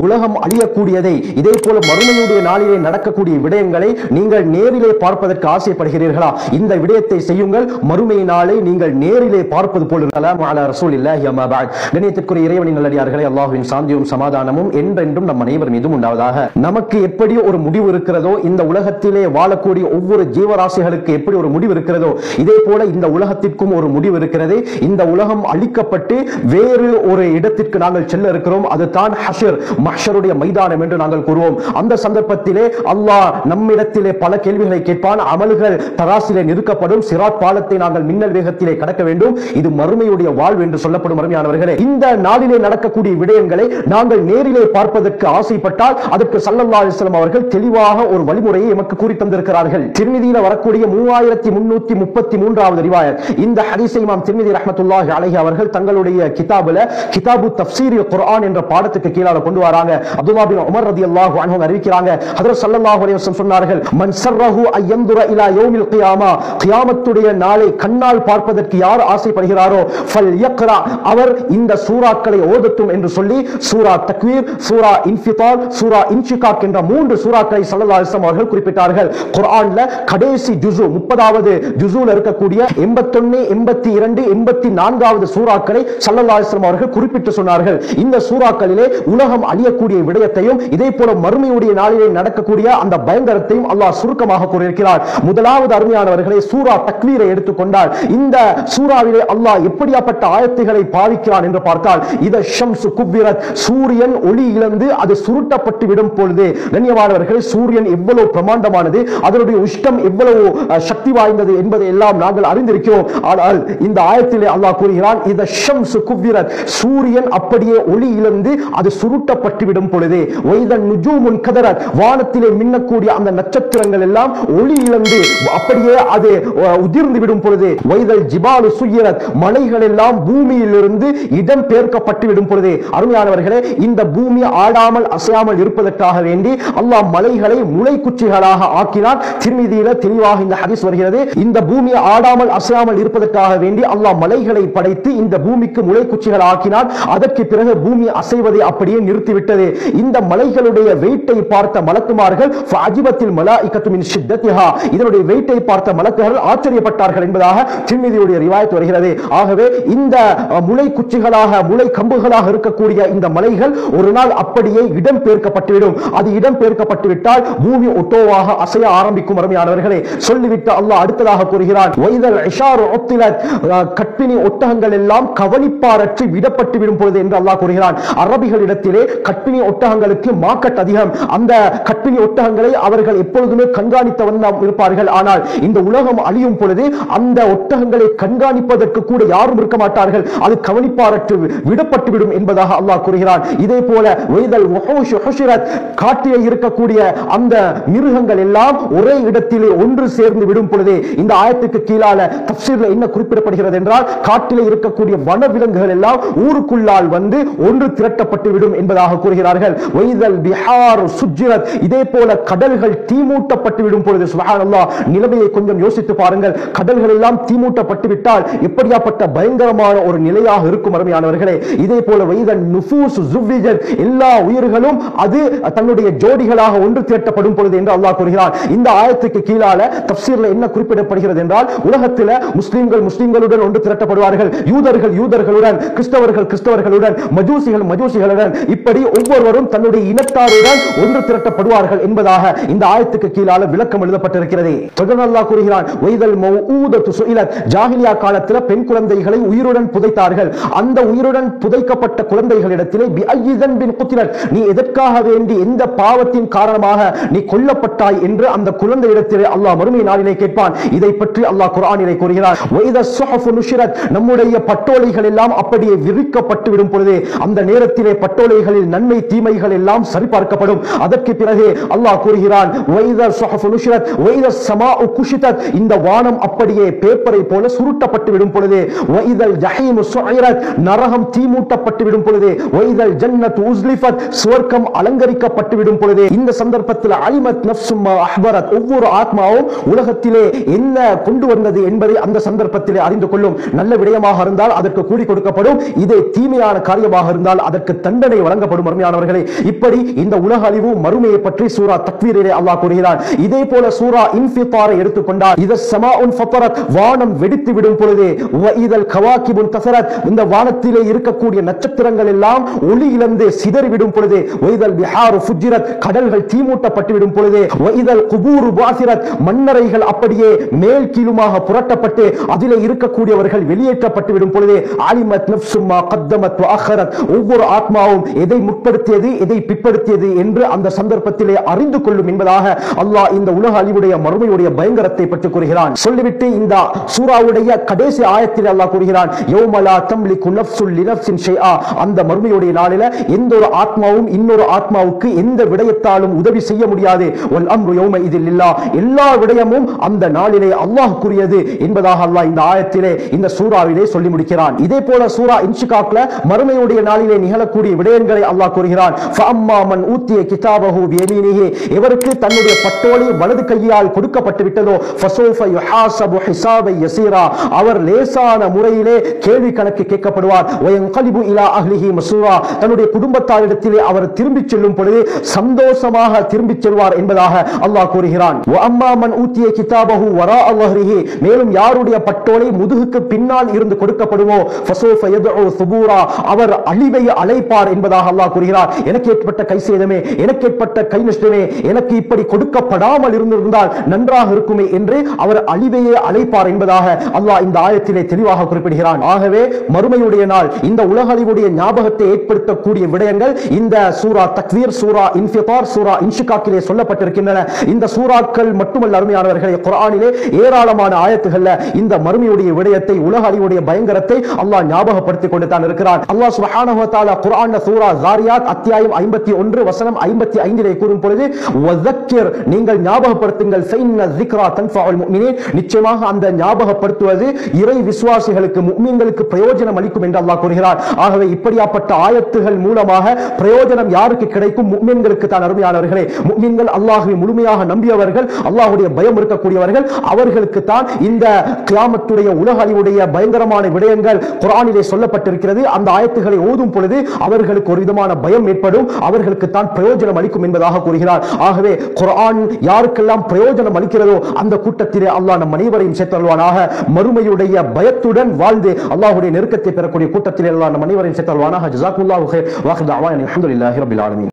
உலகம் அழியக்கூடியதை, இதே போல மறுமையுடைய நாளிலே நடக்கக்கூடிய விடயங்களை நீங்கள் நேரிலே பார்ப்பதற்கு ஆசைப்படுகிறீர்களா? இந்த விடயத்தை செய்யுங்கள், மறுமை நாளை நீங்கள் நேரிலே பார்ப்பது போல. கண்ணியத்திற்குரிய இறைவனின் நல்லடியார்களே, அல்லாஹ்வின் சாந்தியும் சமாதானமும் என்றென்றும் நம் அனைவர் மீதும் உண்டாவதாக. நமக்கு எப்படி ஒரு முடிவு இருக்கிறதோ, இந்த உலகத்திலே வாழக்கூடிய ஒவ்வொரு ஜீவராசிகளுக்கு எப்படி ஒரு முடிவு இருக்கிறதோ, இதே போல இந்த உலகத்திற்கும் ஒரு முடிவு இருக்கிறது. இந்த உலகம் அழிக்கப்பட்டு வேறு ஒரு இடத்திற்கு நாங்கள் செல்ல இருக்கிறோம். அதுதான் ஹஷர், மஹ்ஷருடைய மைதானம் என்று நாங்கள் கூறுவோம். அந்த சந்தர்ப்பத்திலே அல்லாஹ் நம்மிடத்திலே பல கேள்விகளை கேட்பான். அமல்கள் தராசிலே நிறுக்கப்படும். சிராத் பாலத்தை நாங்கள் மின்னல் வேகத்திலே கடக்க வேண்டும். இது மறுமையுடைய வாழ்வு என்று சொல்லப்படும். அருமையானவர்களே, இந்த நாளிலே நடக்கக்கூடிய விடயங்களை நாங்கள் நேரிலே பார்ப்பதற்கு ஆசைப்பட்டால் அதற்கு ஸல்லல்லாஹு அலைஹி வஸல்லம் அவர்கள் தெளிவாக ஒரு வழிமுறையை எமக்கு கூறி தந்திருக்கிறார்கள். திர்மிதியில வரக்கூடிய 3333வது ரிவாயத். இந்த ஹதீஸை இமாம் திர்மிதி ரஹ்மத்துல்லாஹி அலைஹி அவர்கள் தங்களுடைய கிதாபுல கிதாபு தஃப்சீரில் குர்ஆன் என்ற பாடத்துக்கு கீழால கொண்டு வராங்க. அப்துல்லாஹ் பின் உமர் ரலியல்லாஹு அன்ஹு அறிவிக்கிறாங்க, ஹஜ்ரத் ஸல்லல்லாஹு அலைஹி வஸல்லம் சொன்னார்கள், மன் ஸர்ரஹு அய்யன்துர இலா யௌமில் கியாமா, கியாமத்துடைய நாளை கண்ணால் பார்ப்பதற்கு யார் ஆசைப்படுகிறாரோ ஃபல்யக்ரா, அவர் இந்த சூராக்களை ஓதட்டும் என்று சொல்லி சூரா தக்வீர், சூரா இன்ஃபிதால், சூரா இன்ஷிகாக் என்ற 3 சூராக்களை ஸல்லல்லாஹு அலைஹி வஸல்லம் அவர்கள் குறிப்பிட்டார்கள். குர்ஆன்ல கடைசி ஜுஸு 30வது ஜுஸுல இருக்கக்கூடிய 81, 82, 84வது சூராக்களை ஸல்லல்லாஹு அலைஹி வஸல்லம் அவர்கள் குறிப்பிட்டு சொன்னார்கள். இந்த சூராக்களிலே உலகம் அழியக்கூடிய விடயத்தையும் இதே போல மறுமையுடைய நாளிலே நடக்கக்கூடிய அந்த பயங்கரத்தையும் அல்லாஹ் சுருக்கமாக கூறியிருக்கிறார். முதலாவது அருமையானவர்களே, சூரா தக்வீரை எடுத்துக்கொண்டால் இந்த சூராவிலே அல்லாஹ் எப்படியாப்பட்ட ஆயத்துகளை பாவிக்கிறான் என்று பார்த்தால், இத ஷம்சு குவ்விரத், சூரியன் ஒளி இழந்து அது சுருட்டப்பட்டு விடும் பொழுது, கண்ணியமானவர்களே, சூரியன் எவ்வளவு பிரமாண்டமானது, அதனுடைய உஷ்டம் எவ்வளவு சக்தி வாய்ந்தது என்பதை எல்லாம் நாங்கள் அறிந்திருக்கிறோம். ஆனால் இந்த ஆயத்திலே அல்லாஹ் கூறுகிறான், இத ஷம்சு குவ்விரத், சூரியன் அப்படியே ஒளி இழந்து அது சுருட்டப்பட்டு விடும் பொழுது, வைதன் நுஜூமுன் கதரத், வானத்திலே மின்னக்கூடிய அந்த நட்சத்திரங்கள் எல்லாம் ஒளி இழந்து அப்படியே அது உதிர்ந்து விடும் பொழுது, வைதல் ஜிபாலு சுய்யிரத், மலைகள் எல்லாம் பூமியிலிருந்து இடம் பெயர்க்கப்பட்டு விடும் பொழுது. அருமையானவர்களே, இந்த பூமி ஆடாமல் அசையாமல் இருப்பதற்காக வேண்டி அல்லாஹ் மலைகளை முளைக்குச்சிகளாக ஆக்கினான். திர்மிதியில தெளிவாக இந்த ஹதீஸ் வருகிறது. இந்த பூமி ஆடாமல் அசையாமல் இருப்பதற்காக வேண்டி அல்லாஹ் மலைகளை படைத்து இந்த பூமிக்கு முளைக்குச்சிகள் ஆக்கினான். அதற்கு பிறகு பூமி அசைவதை அப்படியே நிறுத்திவிட்டது. இந்த மலைகளுடைய வெயிட்டை பார்த்த மலக்குமார்கள் ஃபஅஜிபத்தில் மலாயிகத்து மின் ஷித்தத்திஹா, இதனுடைய வெயிட்டை பார்த்த மலக்குகள் ஆச்சரியப்பட்டார்கள் என்பதாக திர்மிதியுடைய ரிவாயத் வருகிறது. ஆகவே இந்த முளை குச்சிகளாக முளை கம்புகளாக இருக்கக்கூடிய இந்த மலைகள் ஒரு நாள் அப்படியே இடம் பெயர்க்கப்பட்டுவிடும். அது இடம் பெயர்க்கப்பட்டு விட்டால் பூமி ஒட்டோவாக அசைய ஆரம்பிக்கும். அருமையானவர்களே, சொல்லிவிட்டு அல்லாஹ் அடுத்ததாக கூறுகிறான், வைதல் இஷாரு உத்திலத், கற்பிணி ஒட்டகங்கள் எல்லாம் கவனிப்பாரற்று விடப்பட்டு விடும் பொழுது என்று அல்லாஹ் கூறுகிறான். அரபிகளிடத்திலே கற்பிணி ஒட்டகங்களுக்கு மார்க்கெட் அதிகம். அந்த கற்பிணி ஒட்டகங்களை அவர்கள் எப்பொழுதுமே கண்காணித்த வண்ணம் இருப்பார்கள். ஆனால் இந்த உலகம் அழியும் பொழுது அந்த ஒட்டகங்களை கண்காணிப்பதற்கு கூட யாரும் இருக்க மாட்டார்கள். அது கவனிப்பாரற்று விடப்பட்டு விடும் என்பதாக அல்லாஹ் கூறுகிறான். இதே போல வைதல் வஹூஷ் ஹுஷிரத், காட்டிலே இருக்கக்கூடிய அந்த மிருகங்கள் எல்லாம் ஒரே இடத்திலே ஒன்று சேர்ந்து விடும் பொழுது, இந்த ஆயத்துக்கு கீழால தஃப்சீர்ல என்ன குறிப்பிடப்படுகிறது என்றால், காட்டிலே இருக்கக்கூடிய வனவிலங்குகள் எல்லாம் ஊருக்குள்ளால் வந்து ஒன்று திரட்டப்பட்டு விடும் என்பதாக கூறுகிறார்கள். வைதல் பிஹார் சுஜ்ஜிரத், இதே போல கடல்கள் தீமூட்டப்பட்டு விடும் பொழுது, சுப்ஹானல்லாஹ், நிலைமையை கொஞ்சம் யோசித்து பாருங்கள். கடல்கள் எல்லாம் தீமூட்டப்பட்டு விட்டால் எப்படியாப்பட்ட பயங்கரமான ஒரு நிலையாக இருக்கும். அருமையானவர்களே, இதே போல வைதன் நுஃபூஸ் ஜுவ்விஜத், எல்லா உயிர்களும் அது தன்னுடைய ஜோடிகளாக ஒன்று திரட்டப்படும் பொழுது என்று அல்லாஹ் கூறுகிறான். இந்த ஆயத்துக்கு கீழால தஃப்சீர்ல என்ன குறிப்பிடப்படுகிறது என்றால், உலகத்தில் முஸ்லிம்கள் முஸ்லிம்களுடன் ஒன்று திரட்டப்படுவார்கள், யூதர்கள் யூதர்களுடன், கிறிஸ்தவர்கள் கிறிஸ்தவர்களுடன், மஜூசிகள் மஜூசிகளுடன், இப்படி ஒவ்வொருவரும் தன்னுடைய இனத்தாருடன் ஒன்று திரட்டப்படுவார்கள் என்பதாக இந்த ஆயத்துக்கு கீழால விளக்கம் எழுதப்பட்டிருக்கிறது. தொடர்ந்து அல்லாஹ் கூறுகிறான், வைதல் மௌஊதத்து சுஇலத், ஜாஹிலியா காலத்தில் பெண் குழந்தைகளை உயிருடன் புதைத்தார்கள். அந்த உயிருடன் புதைக்கப்பட்ட குழந்தைகளிடத்திலே பிஅய்யிதன் பின் குத்திலத், நீ எதற்காக வேண்டி எந்த பாவத்தின் காரணமாக நீ கொல்லப்பட்டாய் என்று அந்த குழந்தையிடத்திலே அல்லாஹ் மறுமை நாளிலே கேட்பான். இதை பற்றி அல்லாஹ் குர்ஆனிலே கூறுகிறான், வைத ஸுஹுஃபு நுஷிரத், நம்முடைய பட்டோலைகள் எல்லாம் அப்படியே விரிக்கப்பட்டு விடும் பொழுது அந்த நேரத்திலே பட்டோலைகளில் நன்மை தீமைகள் எல்லாம் சரிபார்க்கப்படும். அதற்கு பிறகு அல்லாஹ் கூறுகிறான், வைத ஸுஹுஃபு நுஷிரத் வைத ஸமாஉ குஷிதத், இந்த வானம் அப்படியே பேப்பரை போல சுருட்டப்பட்டு விடும் பொழுது, வைதல் ஜஹீமு சுஇரத், நரகம் தீமூட்டப்பட்டு விடும் பொழுது, வைதல் ஜன்னத்து உஸ்லிஃபத், சுவர்க்கம் அலங்கரிக்கப்பட்டு விடும் பொழுது, இந்த சந்தர்ப்பத்தில் அலிமத் நஃப்ஸும் மா அஹ்பரத், ஒவ்வொரு ஆத்மாவும் உலகத்திலே என்ன கொண்டு வந்தது என்பதை அந்த சந்தர்ப்பத்திலே அறிந்து கொள்ளும். நல்ல விடயமாக இருந்தால் அதற்கு கூலி கொடுக்கப்படும், இதே தீமையான காரியமாக இருந்தால் அதற்கு தண்டனை வழங்கப்படும். மறுமையானவர்களே. இப்படி இந்த உலக அழிவு மறுமையை பற்றி சூரா தக்வீரிலே அல்லாஹ் கூறுகிறான். இதே போல சூரா இன்ஃபித்தாரை எடுத்துக்கொண்டால் இத ஸமாஉன் ஃபத்தரத் வானம் வெடித்து விடும் பொழுது வ இதல் கவாகிபுன் தஸரத் இந்த வானத்திலே இருக்கக்கூடிய நட்சத்திரங்கள் எல்லாம் ஒளி இழந்து சிதறிவிடும் பொழுது வ இதல் பிஹாரு ஃபுஜ்ஜிரத் கடல்கள் தீமூட்டப்பட்டு விடும் பொழுது வ இதல் குபூரு பாசிரத் மண்ணறைகள் அப்படியே மேல் கீழுமாக புரட்டப்பட்டு அதிலே இருக்கக்கூடியவர்கள் வெளியேற்றப்பட்டு விடும் பொழுது அலிமத் நஃப்ஸும் மா கத்தமத் வ அഖரத் ஒவ்வொரு ஆத்மாவும் எதை முற்படுத்தியது எதை பிற்படுத்தியது என்று அந்த சந்தர்ப்பத்திலே அறிந்து கொள்ளும் என்பதாக அல்லாஹ் இந்த உலக அழிவுடைய மறுமையுடைய பயங்கரத்தை பற்றி கூறுகிறான். சொல்லிவிட்டு இந்த சூராவுடைய கடைசி ஆயத்தில் அல்லாஹ் கூறுகிறான் யௌம லா தம்லிகு நஃப்ஸுன் லினஃப்ஸின் ஷைஆ அந்த மறுமையுடைய நாளில எந்த ஒரு ஆத்மாவும் இன்னொரு ஆத்மாவுக்கு எந்த விடயத்தாலும் உதவி செய்ய முடியாது. வல் அம்ரு யௌம இதில் லில்லாஹ் எல்லா விடயமும் அந்த நாளிலே அல்லாஹ்வுக்குரியது என்பதாக அல்லாஹ் இந்த ஆயத்திலே இந்த சூராவிலே சொல்லி முடிக்கிறான். இதே போல சூரா இன்ஷிகாக்ல மறுமையுடைய நாளிலே நிகழக்கூடிய விடயங்களை அல்லாஹ் கூறுகிறான். ஃபஅம்மா மன் ஊத்திய கிதாபஹு பியமீனிஹி எவருக்கு தன்னுடைய பட்டோலை வலது கையால் கொடுக்கப்பட்டு விட்டதோ ஃபஸௌஃப யுஹாஸபு ஹிஸாபை யஸீரா அவர் லேசான முறையிலே கேள்வி கணக்கு கேட்கப்படுவார். வயன்கலிபு இலா அஹ்லிஹி மஸ்ரூரா தன்னுடைய குடும்பத்தாரிடத்திலே அவர் திரும்பிச் செல்லும் பொழுது சந்தோஷமாக திரும்பிச் செல்வார் என்பதாக அல்லாஹ் கூறுகிறான். வஅம்மா மன் ஊத்திய கிதாபஹு வராஅ ظهரிஹி மேலும் யாருடைய பட்டோலை முதுகுக்கு பின்னால் இருந்து கொடுக்கப்படுமோ ஃபஸௌஃப யதுஉ சுபூரா அவர் அழிவை அழைப்பார் என்பதாக அல்லாஹ் கூறுகிறார். எனக்கு ஏற்பட்ட கை சேதமே எனக்கு ஏற்பட்ட கை நஷ்டமே எனக்கு இப்படி கொடுக்கப்படாமல் இருந்திருந்தால் நன்றாக இருக்குமே என்று அவர் அழிவையே அழைப்பார் என்பதாக அல்லாஹ் இந்த ஆயத்திலே தெளிவாக குறிப்பிடுகிறான். ஆகவே மறுமையுடைய நாள் இந்த உலக அழிவுடைய ஞாபகத்தை ஏற்படுத்தக்கூடிய விடயங்கள் இந்த சூரா தக்வீர் சூரா இன்ஃபிதார் சூரா இன்ஷிகாக்கிலே சொல்லப்பட்டிருக்கின்றன. இந்த சூறாக்கள் மட்டுமல்ல அருமையானவர்களே குர்ஆனிலே ஏராளமான ஆயத்துகள்ல இந்த மறுமையுடைய விடயத்தை உலக அழிவுடைய பயங்கரத்தை அல்லாஹ் ஞாபகப்படுத்திக் கொண்டு தான் இருக்கிறான். அல்லாஹ் சுப்ஹானஹு வ தஆலா குர்ஆன்ல சூரா ஜாரியாத் அத்தியாயம் 51 வசனம் 55 கூறும் பொழுது வதக்கிர் நீங்கள் ஞாபகப்படுத்துங்கள் ஃபைன்ன ذிக்ரா தன்ஃபஉல் முஃமினீன் நிச்சயமாக அந்த ஞாபகப்படுத்துவது இறை விசுவாசிகளுக்கு முஃமின்களுக்கு பிரயோஜனம் அளிக்கும் என்று அல்லாஹ் கூறுகிறார். ஆகவே இப்படியாப்பட்ட ஆயத்துகள் மூலமாக பிரயோஜனம் யாருக்கு கிடைக்கும்? முஃமின்களுக்கு தான் அருமையானவர்களே. முஃமின்கள் அல்லாஹ்வை முழுமையாக நம்பியவர்கள் அல்லாஹ்வுடைய பயம் இருக்கக்கூடியவர்கள் அவர்களுக்கு தான் இந்த கியாமத்துடைய உலக அழிவுடைய பயங்கரமான விடயங்கள் குர்ஆனிலே சொல்லப்பட்டிருக்கிறது. அந்த ஆயத்துகளை ஓதும் பொழுது அவர்களுக்கு ஒரு விதமான பயம் ஏற்படும் அவர்களுக்கு தான் பிரயோஜனம் அளிக்கும் என்பதாக கூறுகிறார். ஆகவே குர்ஆன் யாருக்கெல்லாம் பிரயோஜனம் அளிக்கிறதோ அந்த கூட்டத்திலே அல்லாஹ் நம் அனைவரையும் சேர்த்தல்வானாக. மறுமையுடைய பயத்துடன் வாழ்ந்து அல்லாஹ்வுடைய நெருக்கத்தை பெறக்கூடிய கூட்டத்திலே அல்லாஹ் நம் அனைவரையும் சேர்த்தல்வானாக. ஜஸாக்குல்லாஹு கைர் வ ஆகிரு தஅவானா அல்ஹம்துலில்லாஹி ரப்பில் ஆலமீன்.